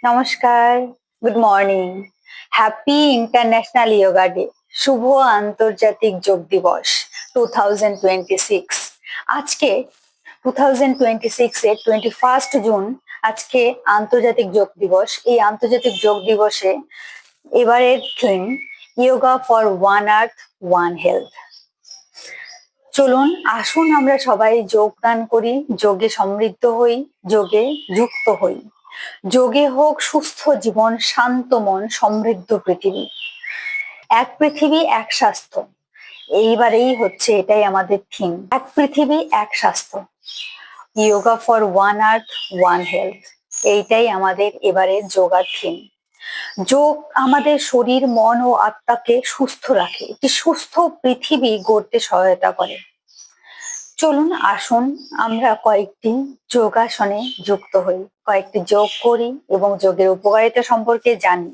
নমস্কার, good morning. Happy International Yoga Day. শুভ আন্তর্জাতিক যোগ দিবস 2026। আজকে 2026 এর 21 জুন আজকে আন্তর্জাতিক যোগ দিবস। এই আন্তর্জাতিক যোগ দিবসে এবারের theme yoga for one earth one health. চলুন আসুন আমরা সবাই যোগদান করি, যোগে সমৃদ্ধ হই, যোগে যুক্ত হই। যোগে হোক সুস্থ জীবন, শান্ত মন, সমৃদ্ধ পৃথিবী। এক পৃথিবী এক স্বাস্থ্য, এইবারেই হচ্ছে এটাই আমাদের থিম। এক পৃথিবী এক স্বাস্থ্য, yoga for one earth one health, এইটাই আমাদের এবারের যোগার থিম। যোগ আমাদের শরীর, মন ও আত্মাকে সুস্থ রাখে, একটি সুস্থ পৃথিবী গড়তে সহায়তা করে। চলুন আসুন আমরা কয়েকটি যোগাসনে যুক্ত হই, কয়েকটি যোগ করি এবং যোগের উপকারিতা সম্পর্কে জানি।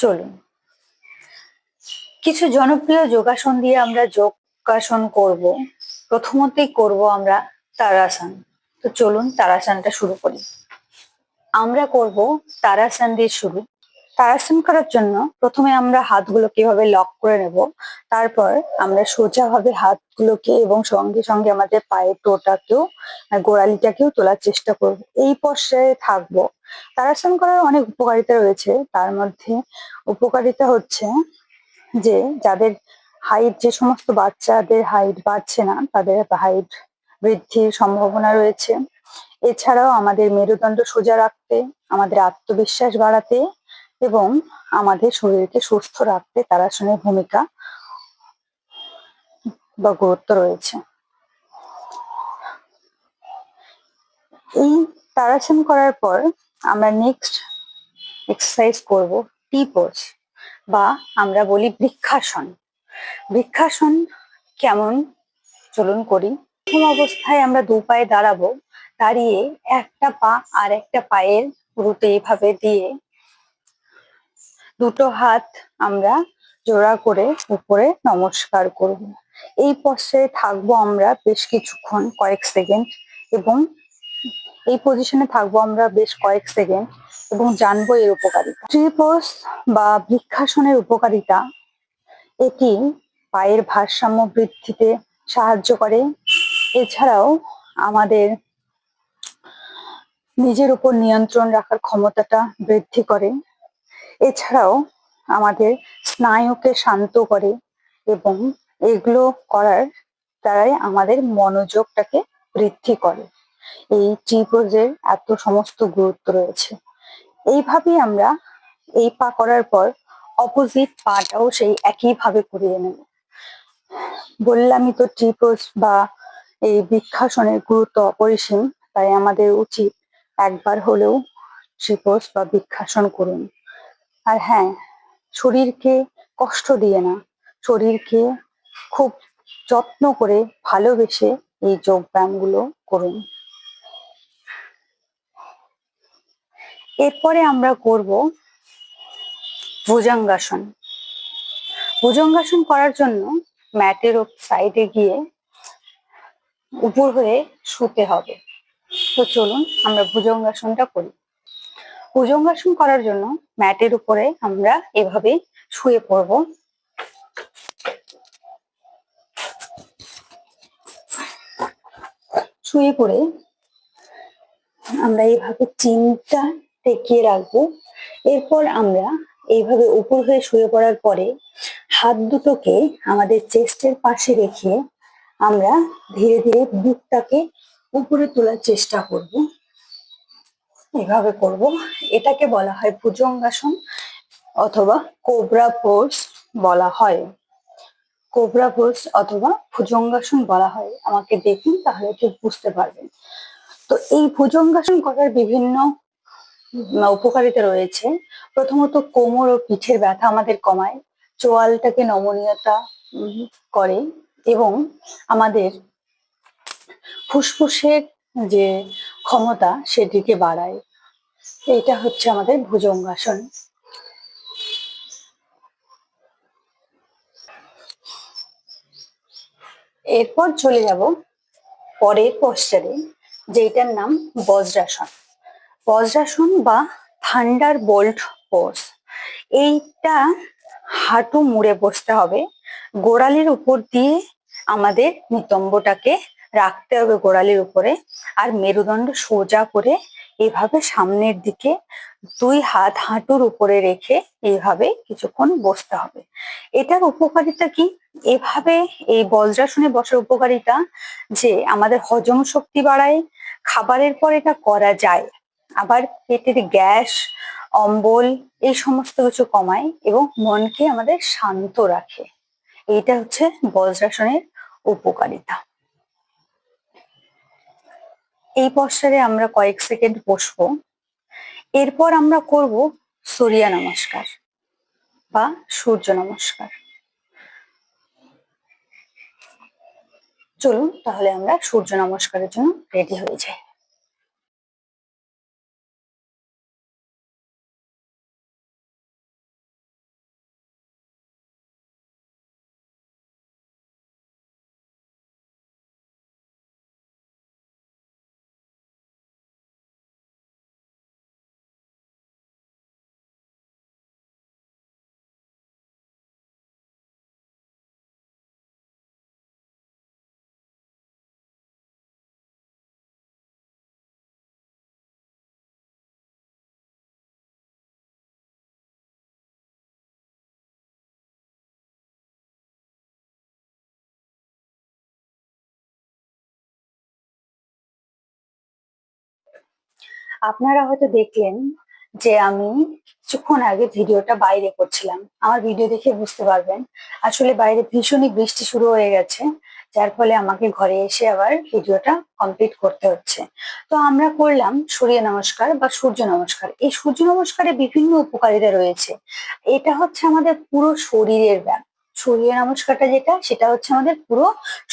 চলুন কিছু জনপ্রিয় যোগাসন দিয়ে আমরা যোগাসন করব। প্রথমতেই করব আমরা তারাসন। তো চলুন তারাসনটা শুরু করি। আমরা করব তারাসন দিয়ে শুরু। তারাসন করার জন্য প্রথমে আমরা হাতগুলোকে এভাবে লক করে নেব। তারপর আমরা সোজাভাবে হাতগুলোকে এবং সঙ্গে সঙ্গে আমাদের পায়ের টোটাকেও, গোড়ালিটাকেও তোলার চেষ্টা করব। এই পর্যায়ে থাকবো। তারাসন করার অনেক উপকারিতা রয়েছে। তার মধ্যে উপকারিতা হচ্ছে যে যাদের হাইট, যে সমস্ত বাচ্চাদের হাইট বাড়ছে না তাদের হাইট বৃদ্ধির সম্ভাবনা রয়েছে। এছাড়াও আমাদের মেরুদণ্ড সোজা রাখতে, আমাদের আত্মবিশ্বাস বাড়াতে এবং আমাদের শরীরকে সুস্থ রাখতে তারাসনের ভূমিকা বা গুরুত্ব রয়েছে। এই তারাসন করার পর আমরা নেক্সট এক্সারসাইজ করব টি পোজ, বা আমরা বলি বৃক্ষাসন। বৃক্ষাসন কেমন চলুন করি। প্রথম অবস্থায় আমরা দু পায়ে দাঁড়াবো, দাঁড়িয়ে একটা পা আর একটা পায়ের পুরোতে এইভাবে দিয়ে দুটো হাত আমরা জোড়া করে উপরে নমস্কার করব। এই পশ্চারে থাকবো আমরা বেশ কিছুক্ষণ, কয়েক সেকেন্ড, এবং এই পজিশনে থাকবো আমরা বেশ কয়েক সেকেন্ড এবং জানবো এর উপকারিতা। ট্রি পোজ বা বৃক্ষাসনের উপকারিতা: এটি পায়ের ভারসাম্য বৃদ্ধিতে সাহায্য করে। এছাড়াও আমাদের নিজের উপর নিয়ন্ত্রণ রাখার ক্ষমতাটা বৃদ্ধি করে। এছাড়াও আমাদের স্নায়ুকে শান্ত করে এবং এগুলো করার দ্বারাই আমাদের মনোযোগটাকে বৃদ্ধি করে। এই টি পোজের এত সমস্ত গুরুত্ব রয়েছে। এইভাবেই আমরা এই পা করার পর অপোজিট পাটাও সেই একইভাবে করিয়ে নেব। বললামই তো টি পোজ বা এই বৃক্ষাসনের গুরুত্ব অপরিসীম, তাই আমাদের উচিত একবার হলেও টি পোজ বা বৃক্ষাসন করুন। আর হ্যাঁ, শরীরকে কষ্ট দিয়ে না, শরীরকে খুব যত্ন করে ভালোবেসে এই যোগ ব্যায়ামগুলো করুন। এরপরে আমরা করব ভুজঙ্গাসন। ভুজঙ্গাসন করার জন্য ম্যাটের সাইডে গিয়ে উপর হয়ে শুতে হবে। তো চলুন আমরা ভুজঙ্গাসনটা করি। ভুজঙ্গাসন করার জন্য ম্যাটের উপরে আমরা এভাবে শুয়ে পড়ব। শুয়ে পড়ে আমরা এইভাবে চিনটা টেকিয়ে রাখবো। এরপর আমরা এইভাবে উপর হয়ে শুয়ে পড়ার পরে হাত দুটোকে আমাদের চেস্টের পাশে রেখে আমরা ধীরে ধীরে বুকটাকে উপরে তোলার চেষ্টা করব। এভাবে করব। এটাকে বলা হয় ভুজঙ্গাসন অথবা কোবরা পোজ বলা হয়। কোবরা পোজ অথবা ভুজঙ্গাসন বলা হয়। আমাকে দেখুন তাহলে ঠিক বুঝতে পারবেন। তো এই ভুজঙ্গাসন করার বিভিন্ন উপকারিতা রয়েছে। প্রথমত কোমর ও পিঠের ব্যথা আমাদের কমায়, চোয়ালটাকে নমনীয়তা করে এবং আমাদের ফুসফুসের যে ক্ষমতা সেটিকে বাড়ায়। এটা হচ্ছে আমাদের ভুজঙ্গাসন। এরপর চলে যাব পরের পশ্চারে, যেটার নাম বজ্রাসন। বজ্রাসন বা থান্ডার বোল্ট পোজ। এইটা হাঁটু মুড়ে বসতে হবে, গোড়ালির উপর দিয়ে আমাদের নিতম্বটাকে রাখতে হবে গোড়ালির উপরে, আর মেরুদণ্ড সোজা করে এইভাবে সামনের দিকে দুই হাত হাঁটুর উপরে রেখে এইভাবে কিছুক্ষণ বসতে হবে। এটার উপকারিতা কি? এভাবে এই বজ্রাসনে বসার উপকারিতা যে আমাদের হজম শক্তি বাড়ায়, খাবারের পর এটা করা যায়, আবার পেটের গ্যাস, অম্বল এই সমস্ত কিছু কমায় এবং মনকে আমাদের শান্ত রাখে। এইটা হচ্ছে বজ্রাসনের উপকারিতা। এই পশ্চারে আমরা কয়েক সেকেন্ড বসবো, এরপর আমরা করব সূর্য নমস্কার বা সূর্য নমস্কার। চলুন তাহলে আমরা সূর্য নমস্কারের জন্য রেডি হয়ে যাই। আপনারা হয়তো দেখলেন যে আমি কিছুক্ষণ আগে ভিডিওটা বাইরে করছিলাম। আমার ভিডিও দেখে বুঝতে পারবেন আসলে বাইরে ভীষণই বৃষ্টি শুরু হয়ে গেছে, যার ফলে আমাকে ঘরে এসে আবার ভিডিওটা কমপ্লিট করতে হচ্ছে। তো আমরা করলাম সূর্য নমস্কার বা সূর্য নমস্কার। এই সূর্য নমস্কারে বিভিন্ন উপকারিতা রয়েছে। এটা হচ্ছে আমাদের পুরো শরীরের ব্যায়াম। সূর্য নমস্কারটা যেটা, সেটা হচ্ছে আমাদের পুরো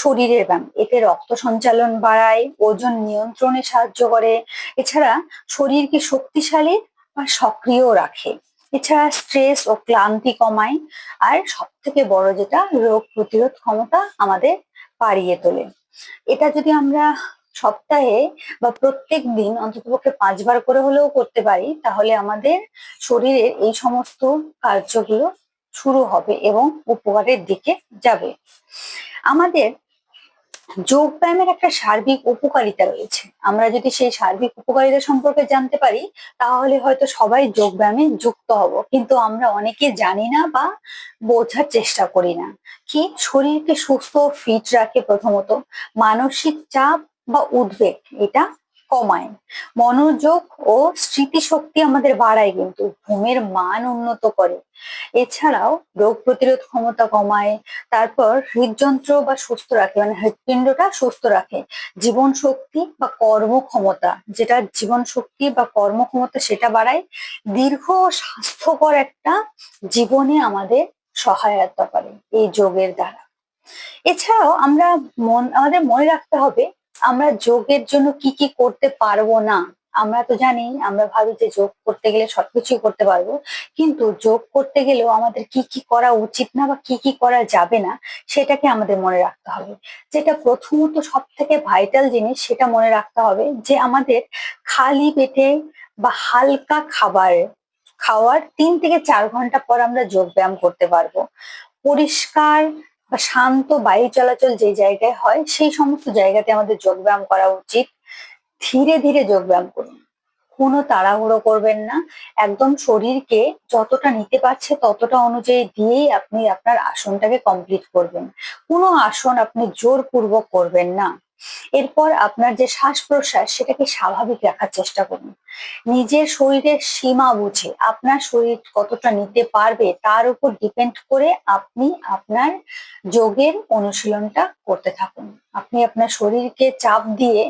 শরীরের ব্যায়াম। এতে রক্ত সঞ্চালন বাড়ায়, ওজন নিয়ন্ত্রণে সাহায্য করে, এছাড়া শরীরকে শক্তিশালী আর সক্রিয় রাখে, এছাড়া স্ট্রেস ও ক্লান্তি কমায়, আর সব থেকে বড় যেটা, রোগ প্রতিরোধ ক্ষমতা আমাদের বাড়িয়ে তোলে। এটা যদি আমরা সপ্তাহে বা প্রত্যেক দিন অন্ততপক্ষে 5 বার করে হলেও করতে পারি, তাহলে আমাদের শরীরের এই সমস্ত কার্যগুলো শুরু হবে এবং উপকারের দিকে যাবে। আমাদের যোগ ব্যায়ামের একটা সার্বিক উপকারিতা রয়েছে। আমরা যদি সেই সার্বিক উপকারিতা সম্পর্কে জানতে পারি, তাহলে হয়তো সবাই যোগ ব্যায়ামে যুক্ত হব, কিন্তু আমরা অনেকে জানি না বা বোঝার চেষ্টা করি না। কি, শরীরকে সুস্থ ফিট রাখে প্রথমত, মানসিক চাপ বা উদ্বেগ এটা কমায়, মনোযোগ ও স্মৃতিশক্তি আমাদের বাড়ায়, কিন্তু ঘুমের মান উন্নত করে, এছাড়াও রোগ প্রতিরোধ ক্ষমতা কমায়, তারপর হৃদযন্ত্র বা সুস্থ রাখে, মানে হৃৎপিণ্ডটা সুস্থ রাখে, জীবন শক্তি বা কর্মক্ষমতা, যেটা জীবন শক্তি বা কর্মক্ষমতা সেটা বাড়ায়, দীর্ঘ ও স্বাস্থ্যকর একটা জীবনে আমাদের সহায়তা করে এই যোগের দ্বারা। এছাড়াও আমাদের মনে রাখতে হবে আমরা যোগের জন্য কি কি করতে পারবো না। আমরা তো জানি, আমরা ভাবি যে যোগ করতে গেলে সবকিছুই করতে পারবো, কিন্তু যোগ করতে গেলেও আমাদের কি কি করা উচিত না বা কি কি করা যাবে না, সেটাকে আমাদের মনে রাখতে হবে। যেটা প্রথমত সব থেকে ভাইটাল জিনিস, সেটা মনে রাখতে হবে যে আমাদের খালি পেটে বা হালকা খাবার খাওয়ার 3 থেকে 4 ঘন্টা পর আমরা যোগ ব্যায়াম করতে পারবো। পরিষ্কার বা শান্ত বায়ু চলাচল যে জায়গায় হয়, সেই সমস্ত জায়গাতে আমাদের যোগ ব্যায়াম করা উচিত। ধীরে ধীরে যোগ ব্যায়াম করুন, কোনো তাড়াহুড়ো করবেন না, একদম শরীরকে যতটা নিতে পারছে ততটা অনুযায়ী দিয়েই আপনি আপনার আসনটাকে কমপ্লিট করবেন। কোনো আসন আপনি জোরপূর্বক করবেন না। এরপর আপনার যে শ্বাস প্রশ্বাস, সেটাকে স্বাভাবিক রাখার চেষ্টা করুন। নিজের শরীরের সীমা বুঝে আপনার শরীর কতটা নিতে পারবে তার উপর ডিপেন্ড করে আপনি আপনার যোগের অনুশীলনটা করতে থাকুন। আপনি আপনার শরীরকে চাপ দিয়ে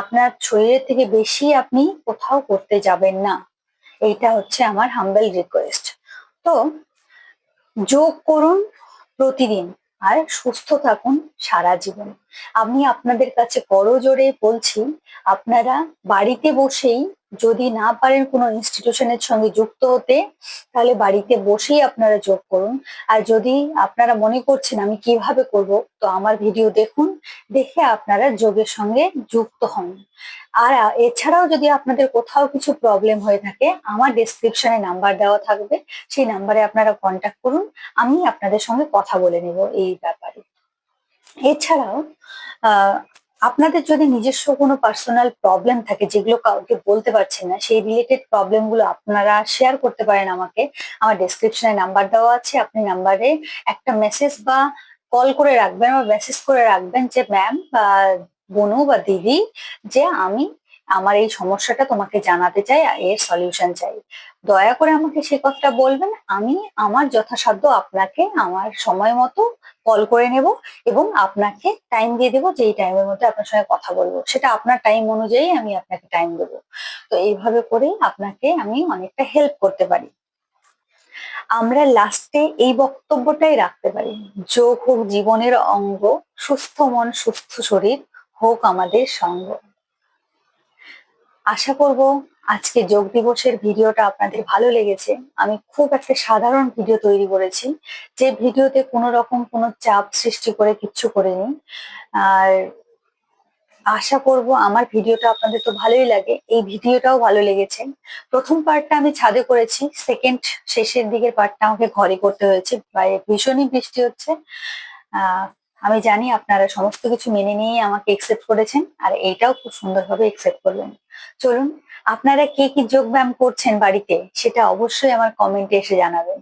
আপনার শরীরের থেকে বেশি আপনি কোথাও করতে যাবেন না। এইটা হচ্ছে আমার হাম্বল রিকোয়েস্ট। তো যোগ করুন প্রতিদিন, আর সুস্থ থাকুন সারা জীবন। আমি আপনাদের কাছে করজোড়ে বলছি, আপনারা বাড়িতে বসেই, যদি না পারেন কোনো ইনস্টিটিউশনের সঙ্গে যুক্ত হতে, তাহলে বাড়িতে বসেই আপনারা যোগ করুন। আর যদি আপনারা মনে করছেন আমি কিভাবে করব, তো আমার ভিডিও দেখুন, দেখে আপনারা যোগের সঙ্গে যুক্ত হন। আর এছাড়াও যদি আপনাদের কোথাও কিছু প্রবলেম হয়ে থাকে, আমার ডেসক্রিপশনে নাম্বার দেওয়া থাকবে, সেই নাম্বারে আপনারা কন্ট্যাক্ট করুন, আমি আপনাদের সঙ্গে কথা বলে নেব এই ব্যাপারে। এছাড়াও আহ আপনাদের যদি নিজস্ব কোনো পার্সোনাল প্রবলেম থাকে, যেগুলো কাউকে বলতে পারছেন না, সেই রিলেটেড প্রবলেম গুলো আপনারা শেয়ার করতে পারেন আমাকে। আমার ডেসক্রিপশনে নাম্বার দেওয়া আছে, আপনি নাম্বারে একটা মেসেজ বা কল করে রাখবেন বা মেসেজ করে রাখবেন যে ম্যাম বা বনু বা দিদি, যে আমি আমার এই সমস্যাটা তোমাকে জানাতে চাই, আর এর সলিউশন চাই। দয়া করে আমাকে সে কথাটা বলবেন, আমি আমার যথাসাধ্য আপনাকে আমার সময় মতো কল করে নেব এবং আপনাকে টাইম দিয়ে দেবো, যে এই টাইমের মধ্যে আপনার সঙ্গে কথা বলবো। সেটা আপনার টাইম অনুযায়ী আমি আপনাকে টাইম দেবো। তো এইভাবে করেই আপনাকে আমি অনেকটা হেল্প করতে পারি। আমরা লাস্টে এই বক্তব্যটাই রাখতে পারি, যোগ হোক জীবনের অঙ্গ, সুস্থ মন সুস্থ শরীর হোক আমাদের সঙ্গ। আশা করব আজকে যোগ দিবসের ভিডিওটা আপনাদের ভালো লেগেছে। আমি খুব একটা সাধারণ ভিডিও তৈরি করেছি, যে ভিডিওতে কোনো রকম কোনো চাপ সৃষ্টি করে কিচ্ছু করিনি। আর আশা করব আমার ভিডিওটা আপনাদের তো ভালোই লাগে, এই ভিডিওটাও ভালো লেগেছে। প্রথম পার্টটা আমি ছাদে করেছি, সেকেন্ড শেষের দিকের পার্টটা আমাকে ঘরে করতে হয়েছে, বাইরে ভীষণই বৃষ্টি হচ্ছে। আহ আমি জানি আপনারা সমস্ত কিছু মেনে নিয়ে আমাকে একসেপ্ট করেছেন, আর এইটাও খুব সুন্দরভাবে একসেপ্ট করবেন। চলুন, আপনারা কে কি যোগ ব্যায়াম করছেন বাড়িতে, সেটা অবশ্যই আমার কমেন্টে এসে জানাবেন।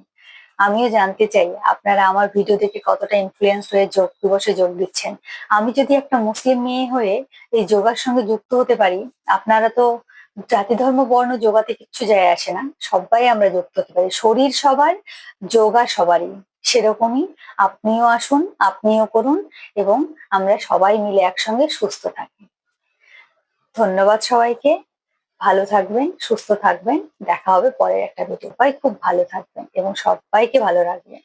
আমিও জানতে চাই আপনারা আমার ভিডিও দেখে কতটা ইনফ্লুয়েন্স হয়ে যোগ দিবসে যোগ দিচ্ছেন। আমি যদি একটা মুসলিম মেয়ে হয়ে এই যোগার সঙ্গে যুক্ত হতে পারি, আপনারা তো জাতি ধর্ম বর্ণ যোগাতে কিচ্ছু যায় আসে না, সবাই আমরা যুক্ত হতে পারি। শরীর সবার, যোগা সবারই। সেরকমই আপনিও আসুন, আপনিও করুন, এবং আমরা সবাই মিলে একসঙ্গে সুস্থ থাকি। ধন্যবাদ সবাইকে। ভালো থাকবেন, সুস্থ থাকবেন। দেখা হবে পরের একটা ভিডিও। সবাই খুব ভালো থাকবেন এবং সবাইকে ভালো রাখবেন।